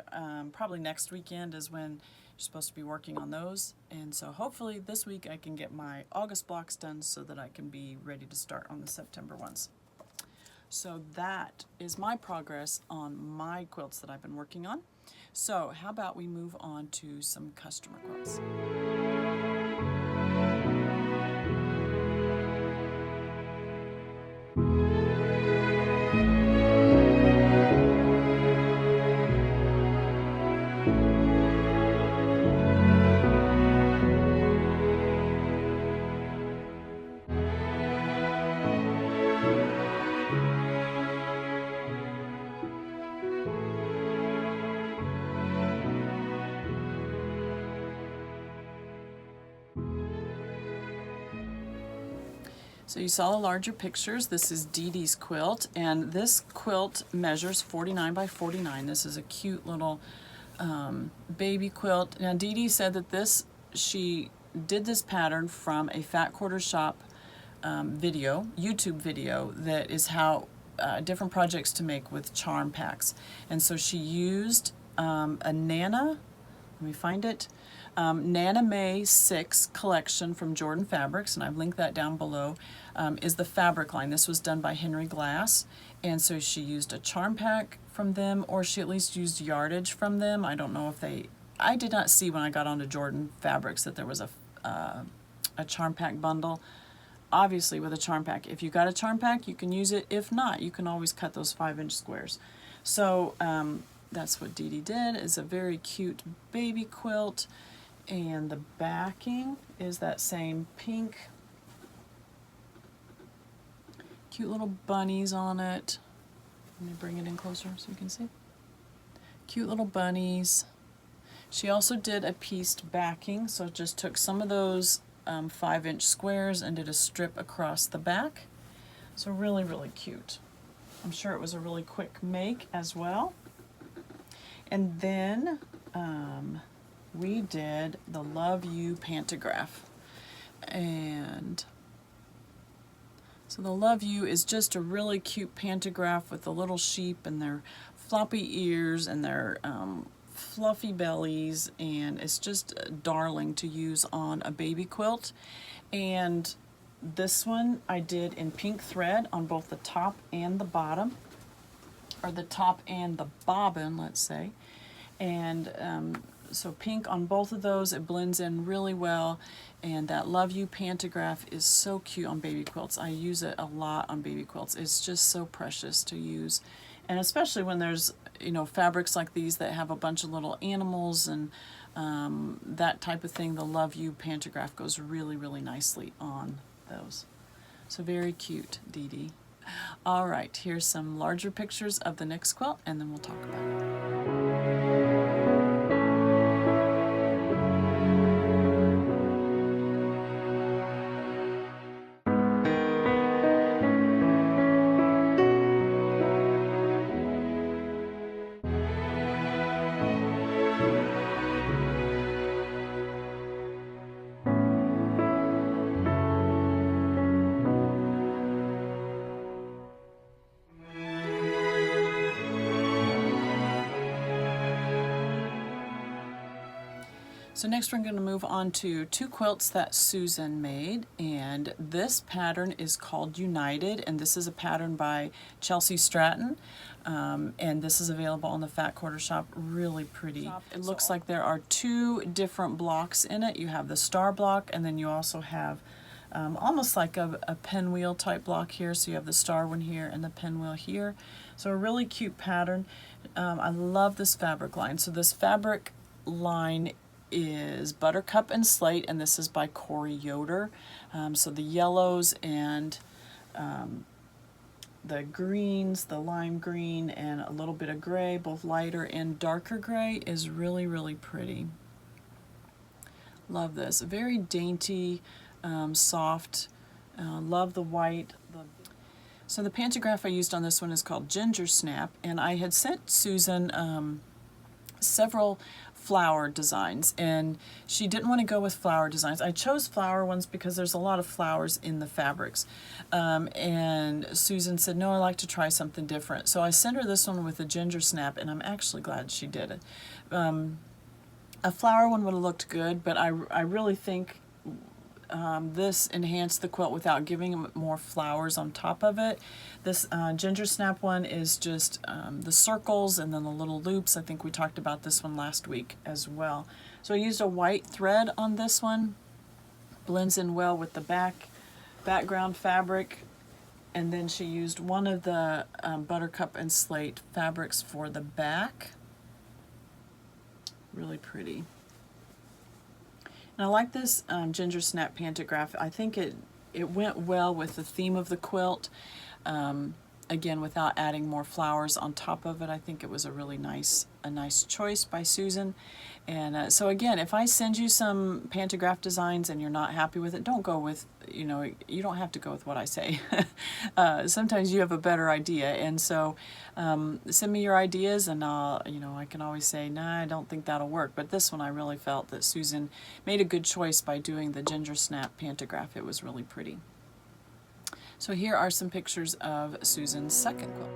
probably next weekend is when you're supposed to be working on those. And so hopefully this week I can get my August blocks done so that I can be ready to start on the September ones. So that is my progress on my quilts that I've been working on. So how about we move on to some customer quilts. So you saw the larger pictures. This is DeeDee's quilt, and this quilt measures 49 by 49. This is a cute little baby quilt. Now DeeDee said that she did this pattern from a Fat Quarter Shop video, YouTube video, that is how different projects to make with charm packs. And so she used a Nana, let me find it, Nana May 6 collection from Jordan Fabrics, and I've linked that down below, is the fabric line. This was done by Henry Glass, and so she used a charm pack from them, or she at least used yardage from them. I don't know if I did not see when I got onto Jordan Fabrics that there was a charm pack bundle. Obviously with a charm pack, if you got a charm pack, you can use it. If not, you can always cut those 5-inch squares. So that's what DeeDee did. It's a very cute baby quilt, and the backing is that same pink. Cute little bunnies on it. Let me bring it in closer so you can see. Cute little bunnies. She also did a pieced backing, so just took some of those 5-inch squares and did a strip across the back. So really, really cute. I'm sure it was a really quick make as well. And then we did the Love You Pantograph. And so the Love You is just a really cute pantograph with the little sheep and their floppy ears and their fluffy bellies, and it's just darling to use on a baby quilt. And this one I did in pink thread on both the top and the bottom, or the top and the bobbin, let's say. And so pink on both of those, it blends in really well. And that Love You Pantograph is so cute on baby quilts. I use it a lot on baby quilts. It's just so precious to use. And especially when there's, you know, fabrics like these that have a bunch of little animals and that type of thing, the Love You Pantograph goes really, really nicely on those. So very cute, DeeDee. All right, here's some larger pictures of the next quilt, and then we'll talk about it. So next we're going to move on to two quilts that Susan made, and this pattern is called United, and this is a pattern by Chelsi Stratton, and this is available on the Fat Quarter Shop. Really pretty. It looks like there are two different blocks in it. You have the star block, and then you also have almost like a pinwheel type block here. So you have the star one here and the pinwheel here. So a really cute pattern. I love this fabric line. So this fabric line is Buttercup and Slate, and this is by Corey Yoder. So the yellows and the greens, the lime green and a little bit of gray, both lighter and darker gray, is really, really pretty. Love this. Very dainty, soft. Love the white. So the pantograph I used on this one is called Ginger Snap, and I had sent Susan several flower designs, and she didn't want to go with flower designs. I chose flower ones because there's a lot of flowers in the fabrics, and Susan said, no, I like to try something different. So I sent her this one with a ginger snap, and I'm actually glad she did it. A flower one would have looked good, but I really think this enhanced the quilt without giving it more flowers on top of it. This ginger snap one is just the circles and then the little loops. I think we talked about this one last week as well. So I used a white thread on this one. Blends in well with the background fabric. And then she used one of the Buttercup and Slate fabrics for the back. Really pretty. And I like this ginger snap pantograph. I think it went well with the theme of the quilt. Again, without adding more flowers on top of it, I think it was a really nice choice by Susan. And so again, if I send you some pantograph designs and you're not happy with it, don't go with, you know, you don't have to go with what I say. Sometimes you have a better idea, and so send me your ideas, and I'll, you know, I can always say, nah, I don't think that'll work. But this one, I really felt that Susan made a good choice by doing the ginger snap pantograph. It was really pretty. So here are some pictures of Susan's second quilt.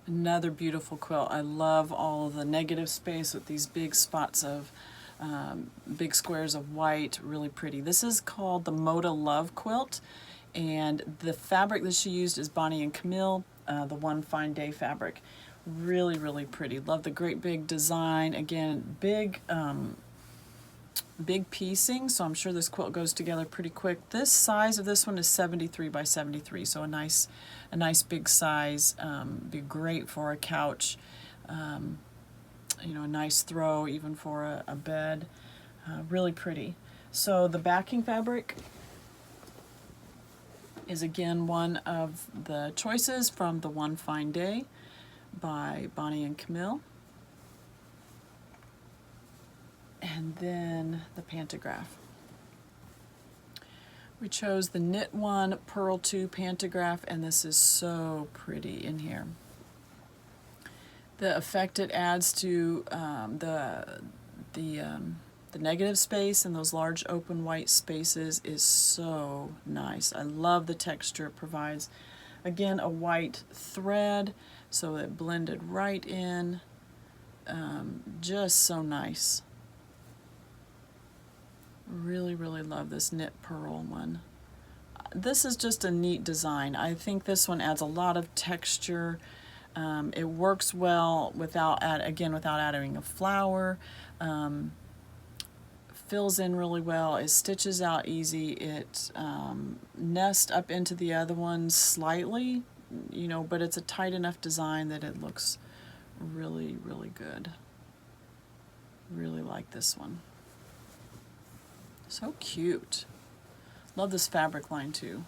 Another beautiful quilt. I love all of the negative space with these big spots of big squares of white. Really pretty. This is called the Moda Love quilt, and the fabric that she used is Bonnie and Camille, the One Fine Day fabric. Really, really pretty. Love the great big design. Again, big piecing, so I'm sure this quilt goes together pretty quick. This size of this one is 73 by 73, so a nice big size. Be great for a couch. you know, a nice throw even for a bed. Really pretty. So the backing fabric is again one of the choices from the One Fine Day by Bonnie and Camille. And then the Pantograph. We chose the Knit One Purl 2 Pantograph, and this is so pretty in here. The effect it adds to the negative space and those large open white spaces is so nice. I love the texture it provides. Again, a white thread, so it blended right in. Just so nice. Really, really love this knit purl one. This is just a neat design. I think this one adds a lot of texture. It works well without adding a flower. Fills in really well. It stitches out easy. It nests up into the other ones slightly, you know, but it's a tight enough design that it looks really, really good. Really like this one. So cute. Love this fabric line too.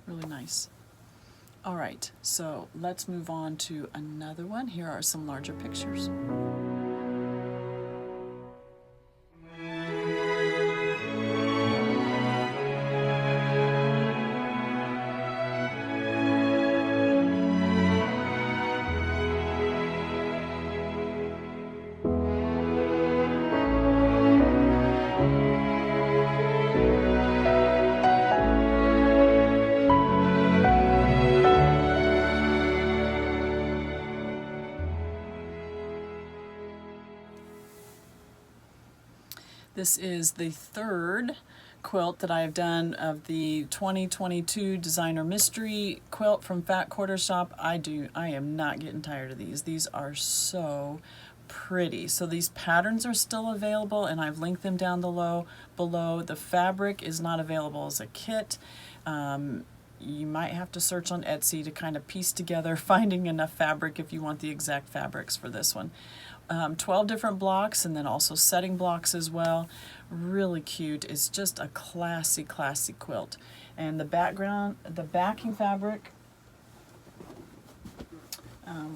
Really nice. All right, so let's move on to another one. Here are some larger pictures. This is the third quilt that I have done of the 2022 Designer Mystery quilt from Fat Quarter Shop. I am not getting tired of these. These are so pretty. So these patterns are still available, and I've linked them down below. The fabric is not available as a kit. You might have to search on Etsy to kind of piece together finding enough fabric if you want the exact fabrics for this one. 12 different blocks, and then also setting blocks as well. Really cute. It's just a classy, classy quilt. And the backing fabric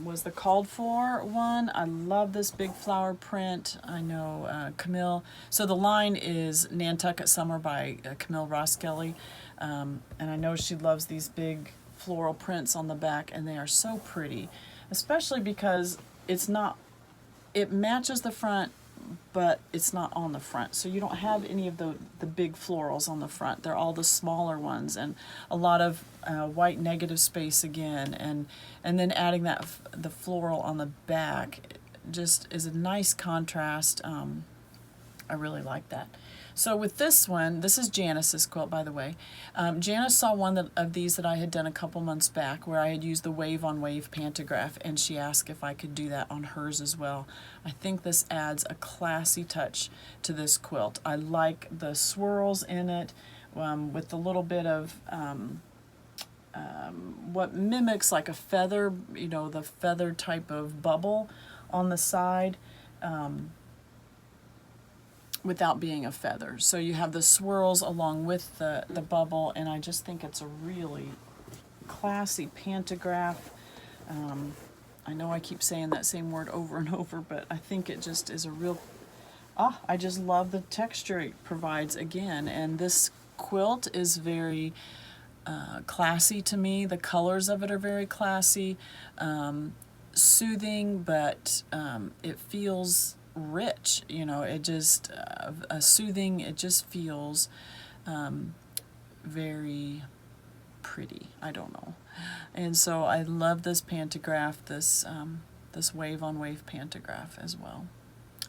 was the called for one. I love this big flower print. I know Camille. So the line is Nantucket Summer by Camille Ross Kelly. And I know she loves these big floral prints on the back, and they are so pretty, especially because it matches the front, but it's not on the front. So you don't have any of the big florals on the front. They're all the smaller ones, and a lot of white negative space again. And then adding the floral on the back just is a nice contrast. I really like that. So with this one, this is Janice's quilt, by the way. Janice saw one of these that I had done a couple months back where I had used the Wave on Wave Pantograph, and she asked if I could do that on hers as well. I think this adds a classy touch to this quilt. I like the swirls in it with a little bit of what mimics like a feather, you know, the feather type of bubble on the side. Without being a feather. So you have the swirls along with the bubble, and I just think it's a really classy pantograph. I know I keep saying that same word over and over, but I think it just is a real, I just love the texture it provides again. And this quilt is very classy to me. The colors of it are very classy, soothing, but it feels rich, you know. It just soothing. It just feels very pretty. I don't know. And so I love this pantograph, this wave on wave pantograph as well.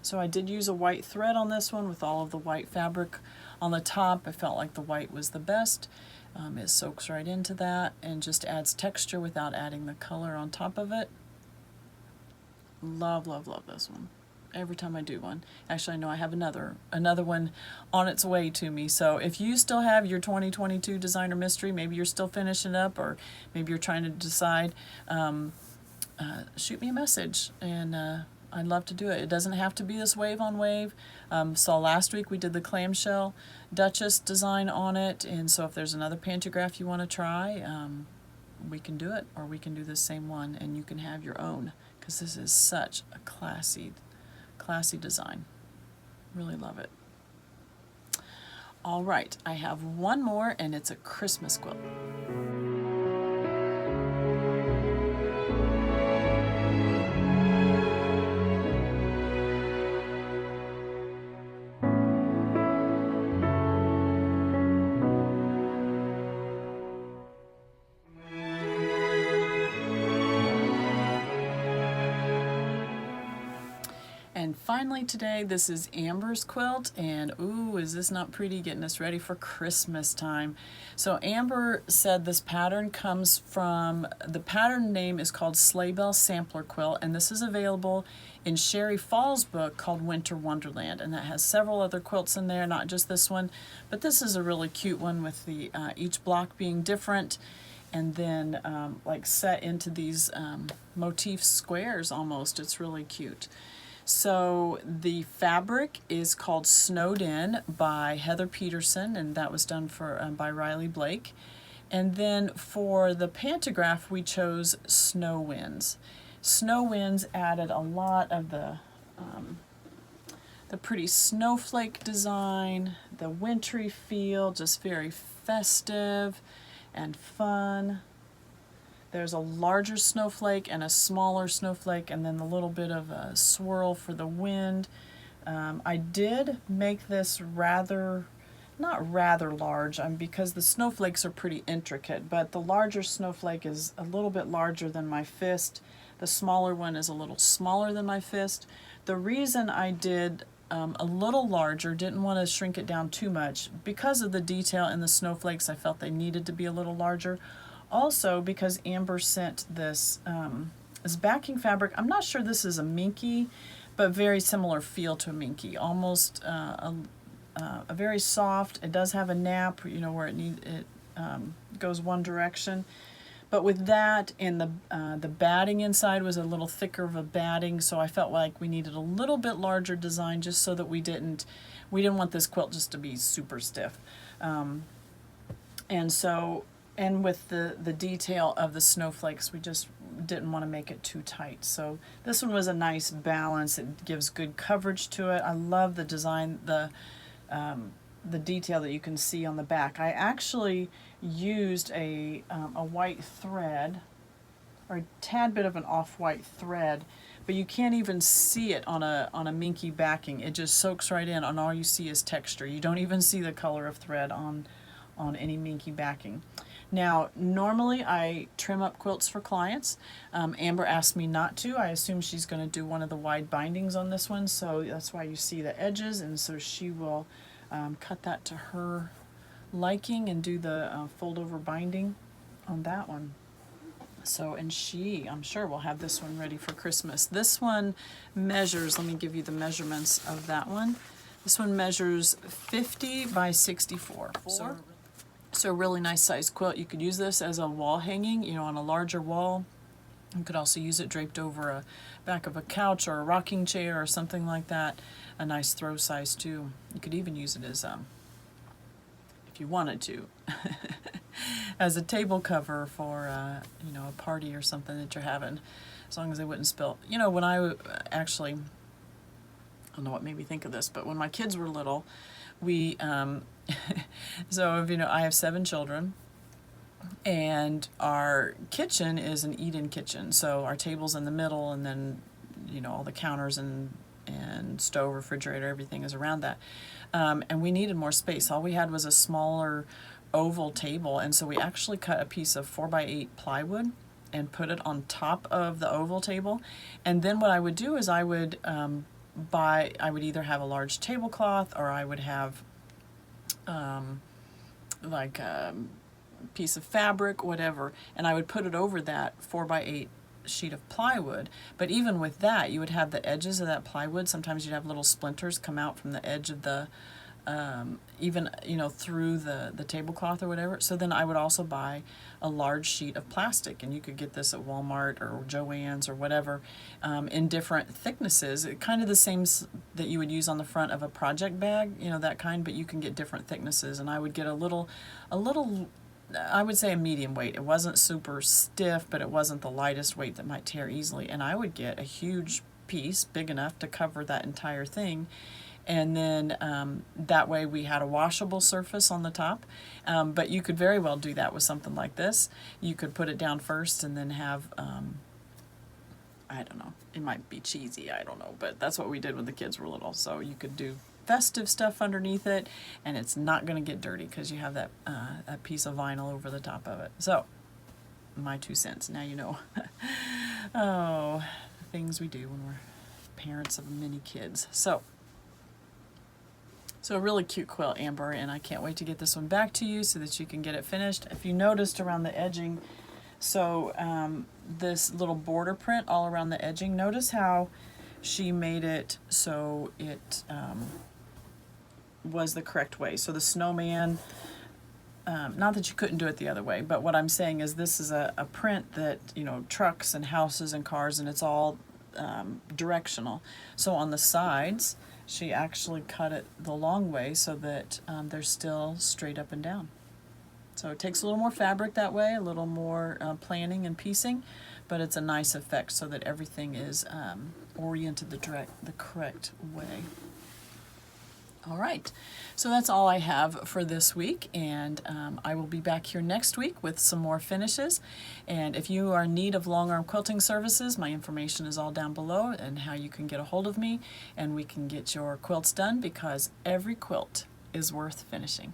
So I did use a white thread on this one with all of the white fabric on the top. I felt like the white was the best. It soaks right into that and just adds texture without adding the color on top of it. Love, love, love this one. Every time I do one. Actually, I know I have another one on its way to me. So if you still have your 2022 Designer Mystery, maybe you're still finishing up, or maybe you're trying to decide, shoot me a message, and I'd love to do it. It doesn't have to be this wave on wave. So last week we did the clamshell Duchess design on it, and so if there's another pantograph you want to try, we can do it, or we can do the same one and you can have your own, because this is such a classy design. Really love it. All right, I have one more, and it's a Christmas quilt. And finally today, this is Amber's quilt, and ooh, is this not pretty, getting us ready for Christmas time. So Amber said this pattern comes from, the pattern name is called Sleigh Bell Sampler Quilt, and this is available in Sherri Fall's book called Winter Wonderland, and that has several other quilts in there, not just this one, but this is a really cute one with the each block being different, and then like set into these motif squares almost. It's really cute. So the fabric is called Snowed In by Heather Peterson, and that was done for by Riley Blake. And then for the pantograph, we chose Snow Winds. Snow Winds added a lot of the pretty snowflake design, the wintry feel, just very festive and fun. There's a larger snowflake and a smaller snowflake, and then the little bit of a swirl for the wind. I did make this not rather large, because the snowflakes are pretty intricate, but the larger snowflake is a little bit larger than my fist. The smaller one is a little smaller than my fist. The reason I did a little larger, didn't want to shrink it down too much, because of the detail in the snowflakes, I felt they needed to be a little larger. Also, because Amber sent this this backing fabric, I'm not sure this is a minky, but very similar feel to a minky, almost a very soft. It does have a nap, you know, where it goes one direction. But with that, and the batting inside was a little thicker of a batting, so I felt like we needed a little bit larger design, just so that we didn't want this quilt just to be super stiff. And with the detail of the snowflakes, we just didn't want to make it too tight. So this one was a nice balance. It gives good coverage to it. I love the design, the detail that you can see on the back. I actually used a white thread, or a tad bit of an off-white thread, but you can't even see it on a minky backing. It just soaks right in, and all you see is texture. You don't even see the color of thread on any minky backing. Now, normally I trim up quilts for clients. Amber asked me not to. I assume she's going to do one of the wide bindings on this one, so that's why you see the edges, and so she will cut that to her liking and do the fold-over binding on that one. So, and she, I'm sure, will have this one ready for Christmas. This one measures, let me give you the measurements of that one. This one measures 50 by 64. So a really nice size quilt. You could use this as a wall hanging, you know, on a larger wall. You could also use it draped over a back of a couch or a rocking chair or something like that. A nice throw size too. You could even use it as, if you wanted to, as a table cover for, you know, a party or something that you're having, as long as they wouldn't spill. You know, when I actually, I don't know what made me think of this, but when my kids were little, we, so, you know, I have 7 children, and our kitchen is an eat-in kitchen. So our table's in the middle, and then, you know, all the counters and stove, refrigerator, everything is around that. And we needed more space. All we had was a smaller oval table, and so we actually cut a piece of 4x8 plywood and put it on top of the oval table. And then what I would do is I would either have a large tablecloth, or I would have like a piece of fabric, whatever, and I would put it over that 4x8 sheet of plywood. But even with that, you would have the edges of that plywood. Sometimes you'd have little splinters come out from the edge of the even, you know, through the tablecloth or whatever. So then I would also buy a large sheet of plastic, and you could get this at Walmart or Joann's or whatever, in different thicknesses. Kind of the same that you would use on the front of a project bag, you know, that kind, but you can get different thicknesses. And I would get a little, I would say a medium weight. It wasn't super stiff, but it wasn't the lightest weight that might tear easily. And I would get a huge piece, big enough to cover that entire thing. And then that way we had a washable surface on the top. But you could very well do that with something like this. You could put it down first and then have, I don't know, it might be cheesy, I don't know, but that's what we did when the kids were little. So you could do festive stuff underneath it, and it's not going to get dirty because you have that, that piece of vinyl over the top of it. So, my 2 cents, now you know. Oh, the things we do when we're parents of many kids. So a really cute quilt, Amber, and I can't wait to get this one back to you so that you can get it finished. If you noticed around the edging, so this little border print all around the edging, notice how she made it so it was the correct way. So the snowman, not that you couldn't do it the other way, but what I'm saying is this is a print that, you know, trucks and houses and cars, and it's all directional. So on the sides, she actually cut it the long way so that they're still straight up and down. So it takes a little more fabric that way, a little more planning and piecing, but it's a nice effect so that everything is oriented the correct way. All right, so that's all I have for this week, and I will be back here next week with some more finishes. And if you are in need of Longarm quilting services, my information is all down below and how you can get a hold of me, and we can get your quilts done, because every quilt is worth finishing.